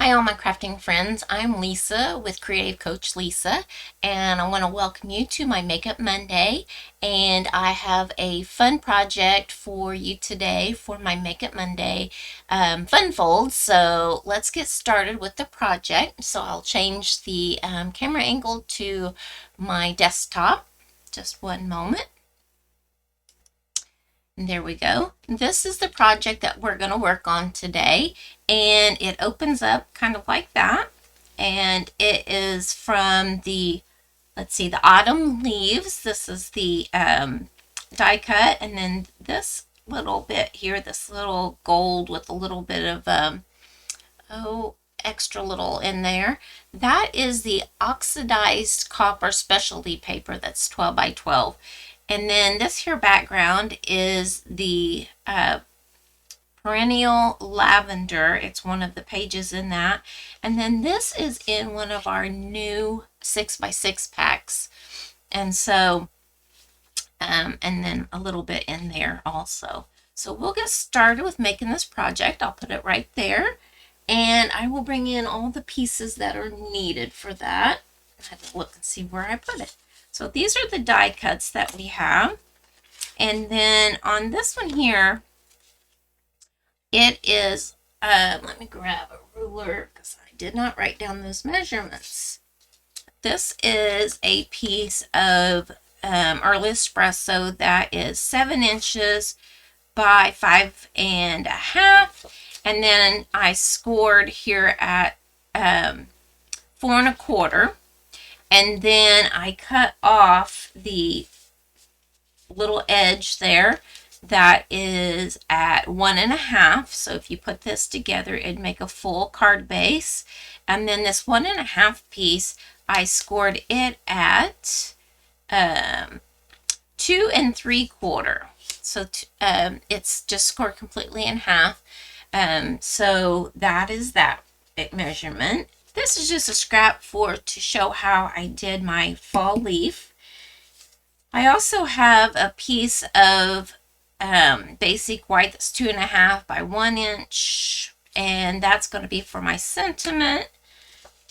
Hi all my crafting friends, I'm Lisa with Creative Coach Lisa, and I want to welcome you to my Makeup Monday. And I have a fun project for you today for my Makeup Monday fun fold. So let's get started with the project. So I'll change the camera angle to my desktop. Just one moment. And there we go. This is the project that we're going to work on today, and it opens up kind of like that, and it is from the, let's see, the Autumn Leaves. This is the die cut, and then this little bit here, this little gold with a little bit of extra little in there, that is the oxidized copper specialty paper. That's 12 by 12. And then this here background is the Perennial Lavender. It's one of the pages in that. And then this is in one of our new 6x6 packs. And so, and then a little bit in there also. So we'll get started with making this project. I'll put it right there. And I will bring in all the pieces that are needed for that. I have to look and see where I put it. So these are the die cuts that we have. And then on this one here, it is, let me grab a ruler because I did not write down those measurements. This is a piece of early espresso that is 7 inches by 5.5. And then I scored here at 4.25. And then I cut off the little edge there that is at 1.5. So if you put this together, it'd make a full card base. And then this 1.5 piece, I scored it at 2.75. So it's just scored completely in half. So that is that measurement. This is just a scrap to show how I did my fall leaf. I also have a piece of basic white that's 2.5 by 1 inch, and that's going to be for my sentiment.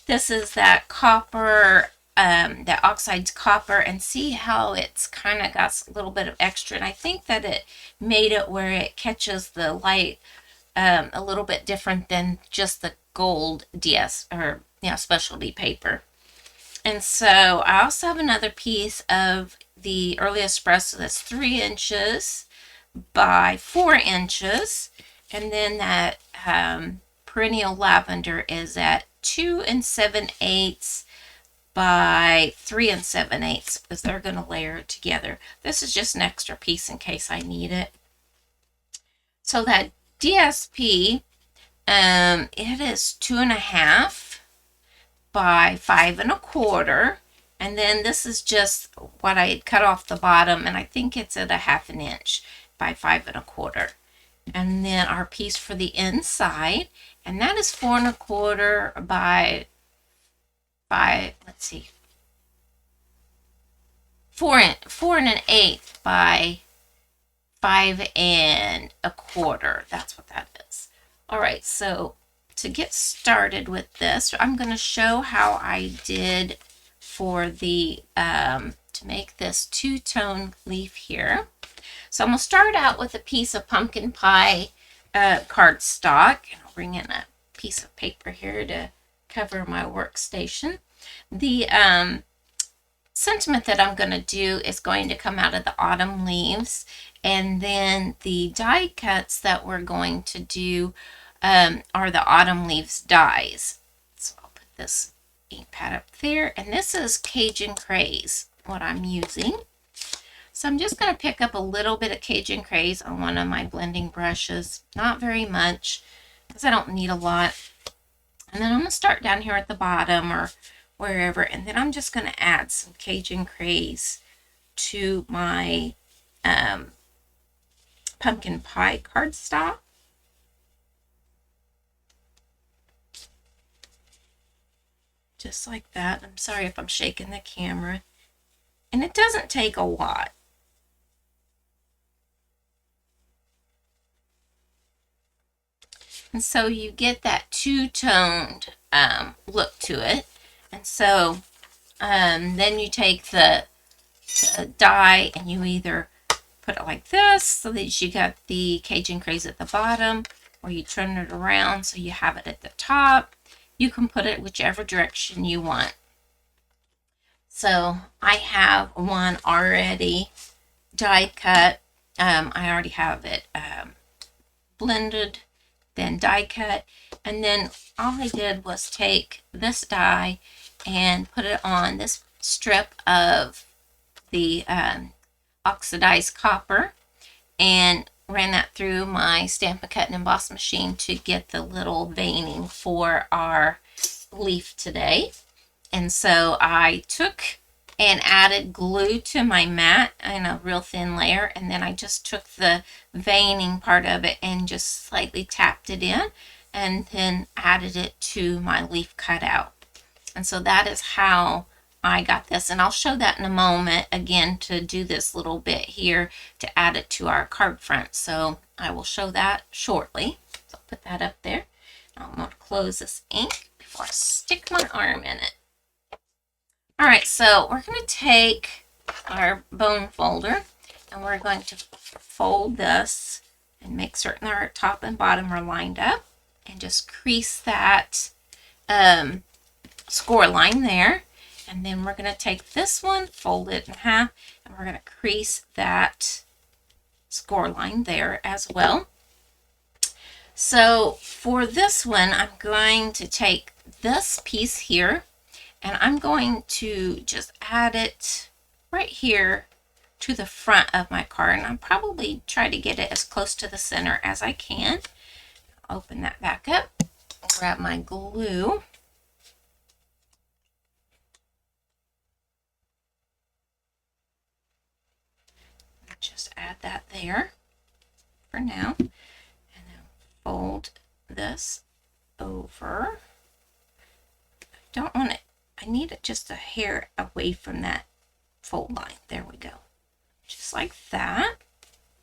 This is that copper, that oxidized copper, and see how it's kind of got a little bit of extra, and I think that it made it where it catches the light a little bit different than just the gold DS or specialty paper. And so I also have another piece of the early espresso that's 3 inches by 4 inches, and then that perennial lavender is at 2 7/8 by 3 7/8 because they're going to layer it together. This is just an extra piece in case I need it. So that DSP, it is 2.5 by 5.25, and then this is just what I had cut off the bottom, and I think it's at 1/2 inch by 5.25. And then our piece for the inside, and that is 4.25 by 4.125 by 5.25. That's what that is. All right, so to get started with this, I'm going to show how I did for the to make this two-tone leaf here. So I'm going to start out with a piece of pumpkin pie cardstock, and I'll bring in a piece of paper here to cover my workstation. The sentiment that I'm going to do is going to come out of the autumn leaves, and then the die cuts that we're going to do are the autumn leaves dies. So I'll put this ink pad up there, and this is Cajun Craze, what I'm using. So I'm just going to pick up a little bit of Cajun Craze on one of my blending brushes, not very much because I don't need a lot. And then I'm going to start down here at the bottom or wherever, and then I'm just going to add some Cajun Craze to my pumpkin pie cardstock. Just like that. I'm sorry if I'm shaking the camera. And it doesn't take a lot. And so you get that two-toned look to it. And so then you take the die and you either put it like this so that you got the Cajun Craze at the bottom, or you turn it around so you have it at the top. You can put it whichever direction you want. So I have one already die cut. I already have it blended, then die cut, and then all I did was take this die and put it on this strip of the oxidized copper and ran that through my Stampin' Cut and Emboss machine to get the little veining for our leaf today. And so I took and added glue to my mat in a real thin layer, and then I just took the veining part of it and just slightly tapped it in and then added it to my leaf cutout. And so that is how I got this, and I'll show that in a moment again to do this little bit here to add it to our card front. So I will show that shortly. So I'll put that up there. I'm going to close this ink before I stick my arm in it. All right, so we're going to take our bone folder and we're going to fold this and make certain our top and bottom are lined up and just crease that score line there. And then we're going to take this one, fold it in half, and we're going to crease that score line there as well. So for this one, I'm going to take this piece here, and I'm going to just add it right here to the front of my card. And I'll probably try to get it as close to the center as I can. Open that back up, grab my glue. Just add that there for now, and then fold this over. I don't want it, I need it just a hair away from that fold line. There we go. Just like that.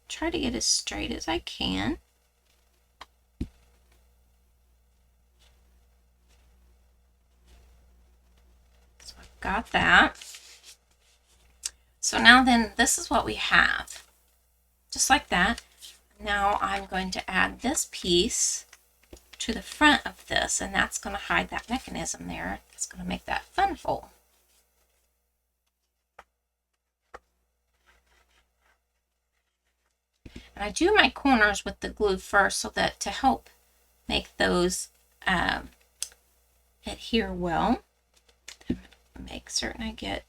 Try to get as straight as I can. So I've got that. So now then, this is what we have. Just like that. Now I'm going to add this piece to the front of this, and that's going to hide that mechanism there. It's going to make that fun fold. And I do my corners with the glue first so that to help make those adhere well. Make certain I get,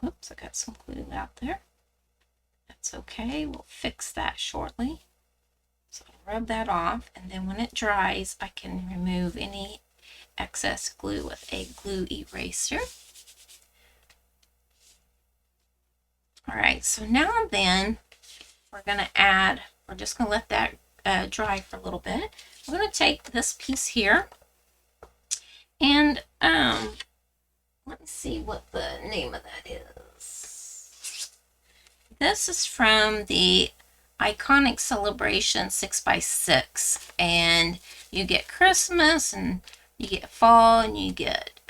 oops, I got some glue out there. That's okay, we'll fix that shortly. So I'll rub that off, and then when it dries, I can remove any excess glue with a glue eraser. All right, so now then, we're gonna add, we're just gonna let that dry for a little bit. We're gonna take this piece here, and let me see what the name of that is. This is from the Iconic Celebration 6x6, and you get Christmas, and you get fall, and you get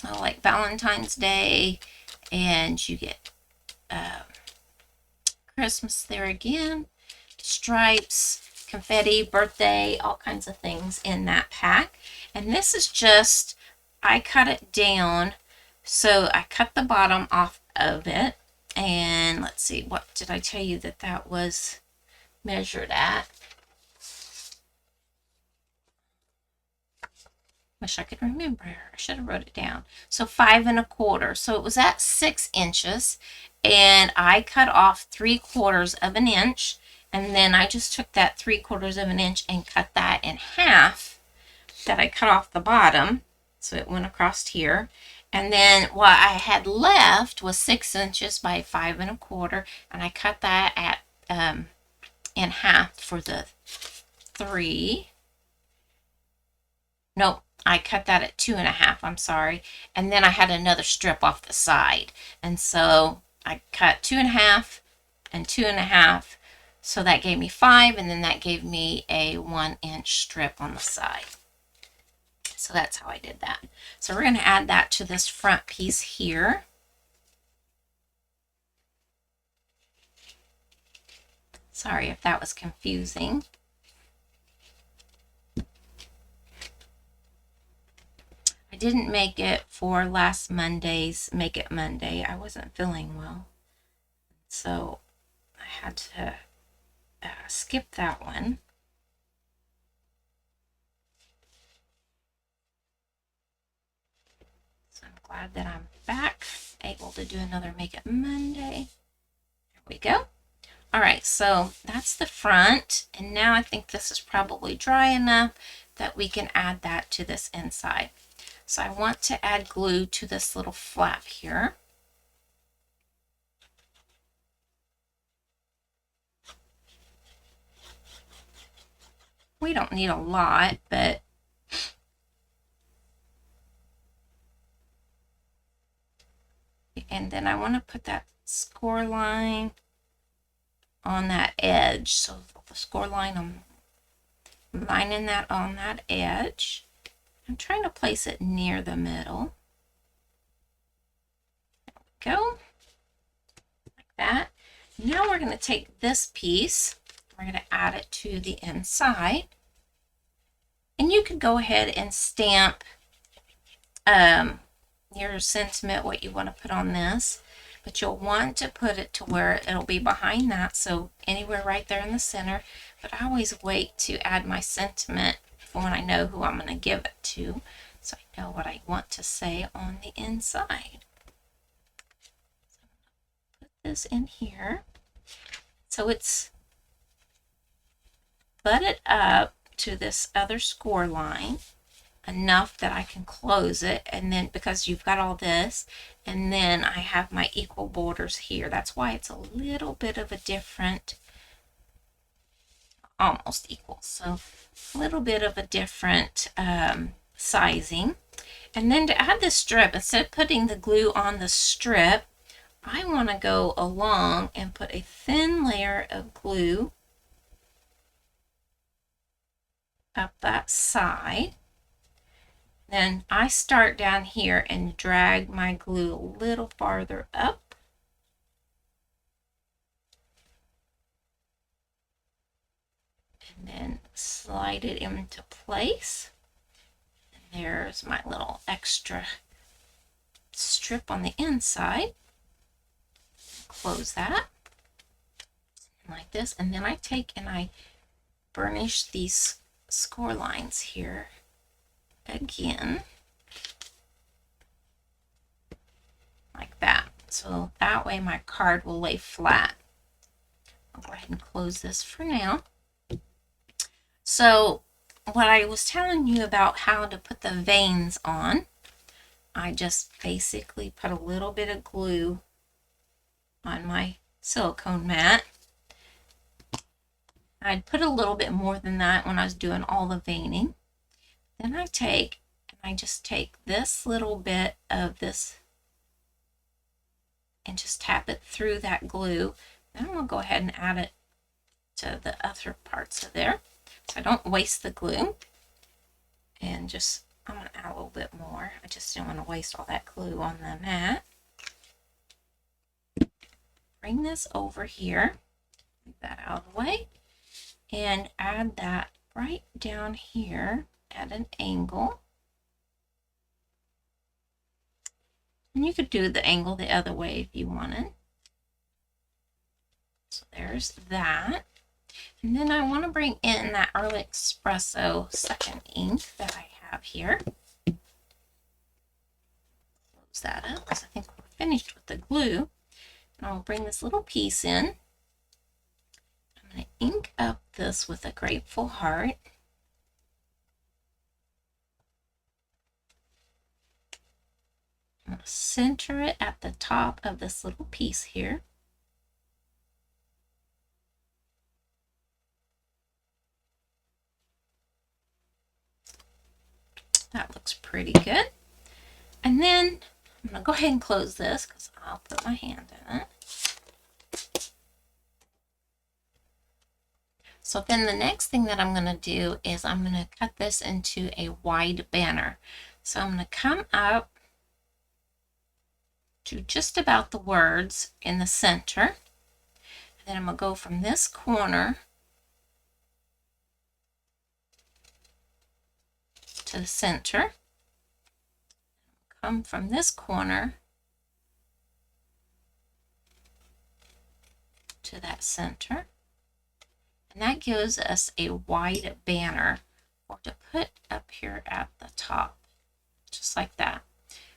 like Valentine's Day, and you get Christmas there again, stripes, confetti, birthday, all kinds of things in that pack. And this is just, I cut it down, so I cut the bottom off of it, and let's see, what did I tell you that that was measured at? Wish I could remember. I should have wrote it down. So 5 1/4. So it was at 6 inches, and I cut off 3/4 of an inch, and then I just took that 3/4 of an inch and cut that in half. That I cut off the bottom, so it went across here. And then what I had left was 6 inches by 5 1/4, and I cut that at in half for the 3. Nope, I cut that at 2 1/2. I'm sorry. And then I had another strip off the side, and so I cut 2 1/2 and 2 1/2. So that gave me 5, and then that gave me a 1-inch strip on the side. So that's how I did that. So we're going to add that to this front piece here. Sorry if that was confusing. I didn't make it for last Monday's Make It Monday. I wasn't feeling well, so I had to skip that one. So I'm glad that I'm back, able to do another Make It Monday. There we go. All right, so that's the front, and now I think this is probably dry enough that we can add that to this inside. So I want to add glue to this little flap here. We don't need a lot, but and then I want to put that score line on that edge. So the score line, I'm lining that on that edge. I'm trying to place it near the middle. There we go. Like that. Now we're going to take this piece, we're going to add it to the inside. And you could go ahead and stamp your sentiment, what you want to put on this. But you'll want to put it to where it'll be behind that, so anywhere right there in the center. But I always wait to add my sentiment for when I know who I'm going to give it to, so I know what I want to say on the inside. So put this in here, so it's butted up to this other score line enough that I can close it, and then because you've got all this, and then I have my equal borders here. That's why it's a little bit of a different, almost equal, so a little bit of a different sizing. And then to add this strip, instead of putting the glue on the strip, I want to go along and put a thin layer of glue up that side. Then I start down here and drag my glue a little farther up. And then slide it into place. And there's my little extra strip on the inside. Close that like this. And then I take and I burnish these score lines here again, like that. So that way my card will lay flat. I'll go ahead and close this for now. So what I was telling you about how to put the veins on, I just basically put a little bit of glue on my silicone mat. I'd put a little bit more than that when I was doing all the veining. Then I take, and I just take this little bit of this and just tap it through that glue. Then I'm going to go ahead and add it to the other parts of there, so I don't waste the glue. And just, I'm going to add a little bit more. I just didn't want to waste all that glue on the mat. Bring this over here, move that out of the way, and add that right down here at an angle. And you could do the angle the other way if you wanted. So there's that. And then I want to bring in that Early Espresso second ink that I have here. Close that up because I think we're finished with the glue. And I'll bring this little piece in. I'm going to ink up this with a grateful heart. I'm going to center it at the top of this little piece here. That looks pretty good. And then I'm going to go ahead and close this because I'll put my hand in it. So then the next thing that I'm going to do is I'm going to cut this into a wide banner. So I'm going to come up to just about the words in the center. And then I'm going to go from this corner to the center. Come from this corner to that center. And that gives us a wide banner to put up here at the top, just like that.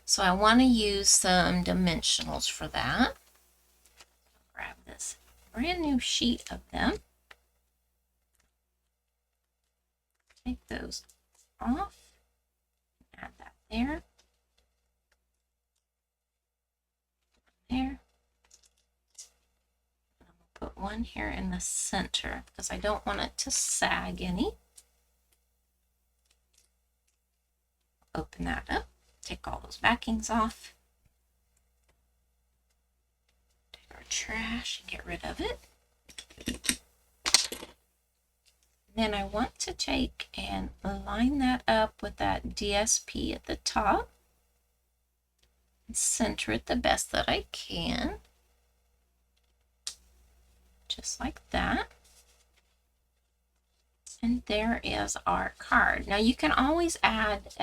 So I want to use some dimensionals for that. Grab this brand new sheet of them. Take those off. Add that there. There. Put one here in the center because I don't want it to sag any. Open that up, take all those backings off, take our trash and get rid of it. Then I want to take and line that up with that DSP at the top and center it the best that I can. Just like that. And there is our card. Now you can always add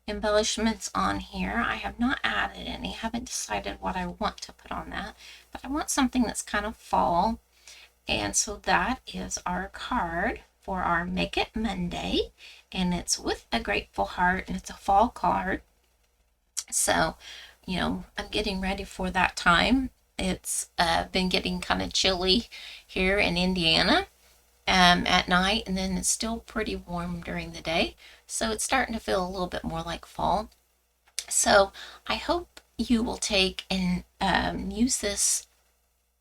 embellishments on here. I have not added any, haven't decided what I want to put on that, but I want something that's kind of fall. And so that is our card for our Make It Monday, and it's with a grateful heart, and it's a fall card. So, you know, I'm getting ready for that time. It's been getting kind of chilly here in Indiana at night, and then it's still pretty warm during the day. So it's starting to feel a little bit more like fall. So I hope you will take and use this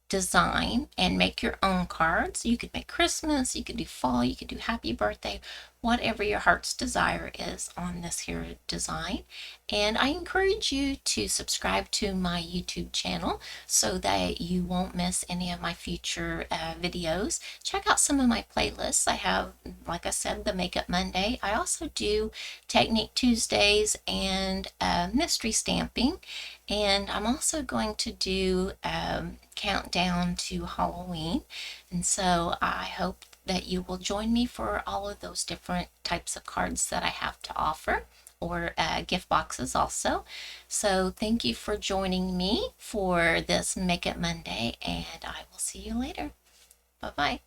design and make your own cards. You could make Christmas, you could do fall, you could do happy birthday, whatever your heart's desire is on this here design. And I encourage you to subscribe to my YouTube channel so that you won't miss any of my future videos. Check out some of my playlists. I have, like I said, the Make It Monday. I also do Technique Tuesdays and mystery stamping. And I'm also going to do countdown to Halloween. And so I hope that you will join me for all of those different types of cards that I have to offer, or gift boxes also. So thank you for joining me for this Make It Monday, and I will see you later. Bye-bye.